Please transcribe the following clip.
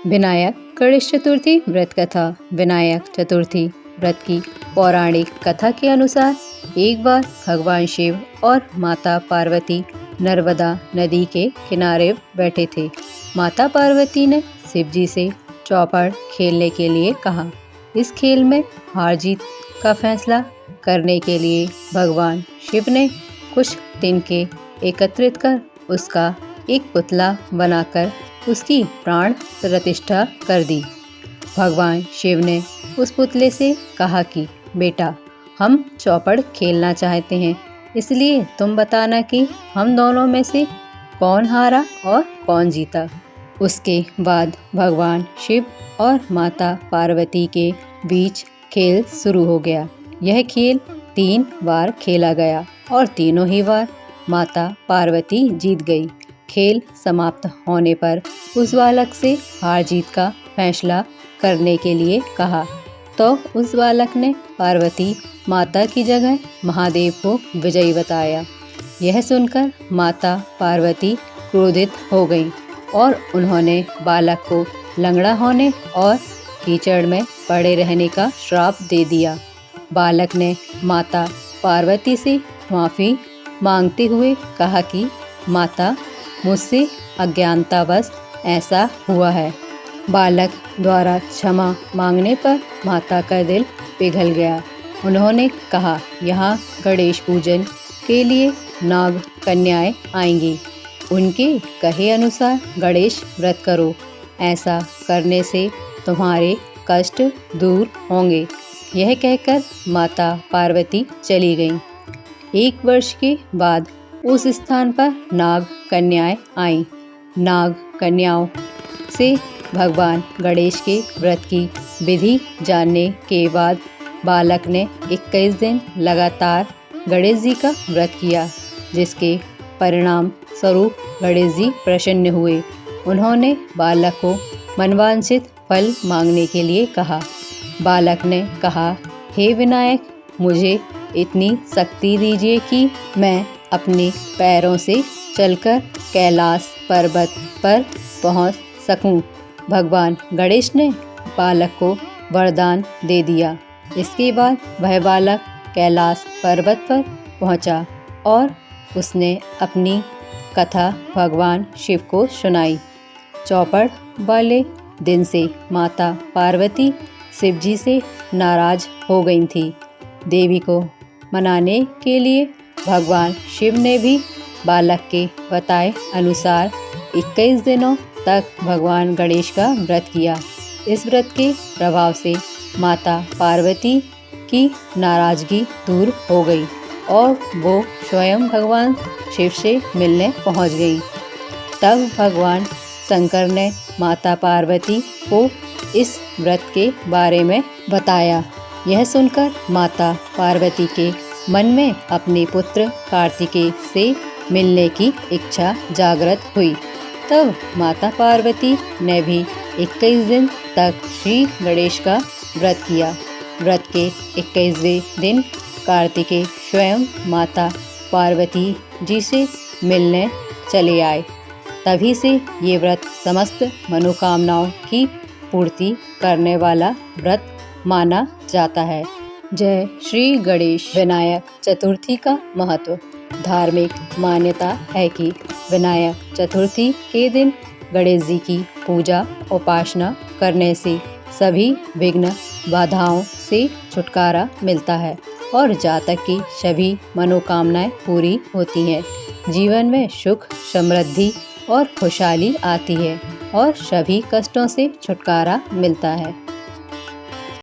विनायक गणेश चतुर्थी व्रत कथा। विनायक चतुर्थी व्रत की पौराणिक कथा के अनुसार एक बार भगवान शिव और माता पार्वती नर्मदा नदी के किनारे बैठे थे। माता पार्वती ने शिव जी से चौपड़ खेलने के लिए कहा। इस खेल में हार जीत का फैसला करने के लिए भगवान शिव ने कुछ तिनके एकत्रित कर उसका एक पुतला बनाकर उसकी प्राण प्रतिष्ठा कर दी। भगवान शिव ने उस पुतले से कहा कि बेटा, हम चौपड़ खेलना चाहते हैं, इसलिए तुम बताना कि हम दोनों में से कौन हारा और कौन जीता। उसके बाद भगवान शिव और माता पार्वती के बीच खेल शुरू हो गया। यह खेल 3 बार खेला गया और तीनों ही बार माता पार्वती जीत गई। खेल समाप्त होने पर उस बालक से हार जीत का फैसला करने के लिए कहा, तो उस बालक ने पार्वती माता की जगह महादेव को विजयी बताया। यह सुनकर माता पार्वती क्रोधित हो गईं और उन्होंने बालक को लंगड़ा होने और कीचड़ में पड़े रहने का श्राप दे दिया। बालक ने माता पार्वती से माफ़ी मांगते हुए कहा कि माता, मुझसे अज्ञानतावश ऐसा हुआ है। बालक द्वारा क्षमा मांगने पर माता का दिल पिघल गया। उन्होंने कहा, यहाँ गणेश पूजन के लिए नाग कन्याएं आएंगी, उनके कहे अनुसार गणेश व्रत करो। ऐसा करने से तुम्हारे कष्ट दूर होंगे। यह कहकर माता पार्वती चली गईं। 1 वर्ष के बाद उस स्थान पर नाग कन्याएं आईं। नाग कन्याओं से भगवान गणेश के व्रत की विधि जानने के बाद बालक ने 21 दिन लगातार गणेश जी का व्रत किया, जिसके परिणाम स्वरूप गणेश जी प्रसन्न हुए। उन्होंने बालक को मनवांछित फल मांगने के लिए कहा। बालक ने कहा, हे विनायक, मुझे इतनी शक्ति दीजिए कि मैं अपने पैरों से चलकर कैलाश पर्वत पर पहुंच सकूं। भगवान गणेश ने बालक को वरदान दे दिया। इसके बाद वह बालक कैलाश पर्वत पर पहुंचा और उसने अपनी कथा भगवान शिव को सुनाई। चौपड़ वाले दिन से माता पार्वती शिव जी से नाराज हो गई थी। देवी को मनाने के लिए भगवान शिव ने भी बालक के बताए अनुसार 21 दिनों तक भगवान गणेश का व्रत किया। इस व्रत के प्रभाव से माता पार्वती की नाराजगी दूर हो गई और वो स्वयं भगवान शिव से मिलने पहुंच गई। तब भगवान शंकर ने माता पार्वती को इस व्रत के बारे में बताया। यह सुनकर माता पार्वती के मन में अपने पुत्र कार्तिकेय से मिलने की इच्छा जागृत हुई। तब माता पार्वती ने भी 21 दिन तक श्री गणेश का व्रत किया। व्रत के 21वें दिन कार्तिकेय स्वयं माता पार्वती जी से मिलने चले आए। तभी से ये व्रत समस्त मनोकामनाओं की पूर्ति करने वाला व्रत माना जाता है। जय श्री गणेश। विनायक चतुर्थी का महत्व। धार्मिक मान्यता है कि विनायक चतुर्थी के दिन गणेश जी की पूजा उपासना करने से सभी विघ्न बाधाओं से छुटकारा मिलता है और जातक की सभी मनोकामनाएं पूरी होती हैं। जीवन में सुख, समृद्धि और खुशहाली आती है और सभी कष्टों से छुटकारा मिलता है।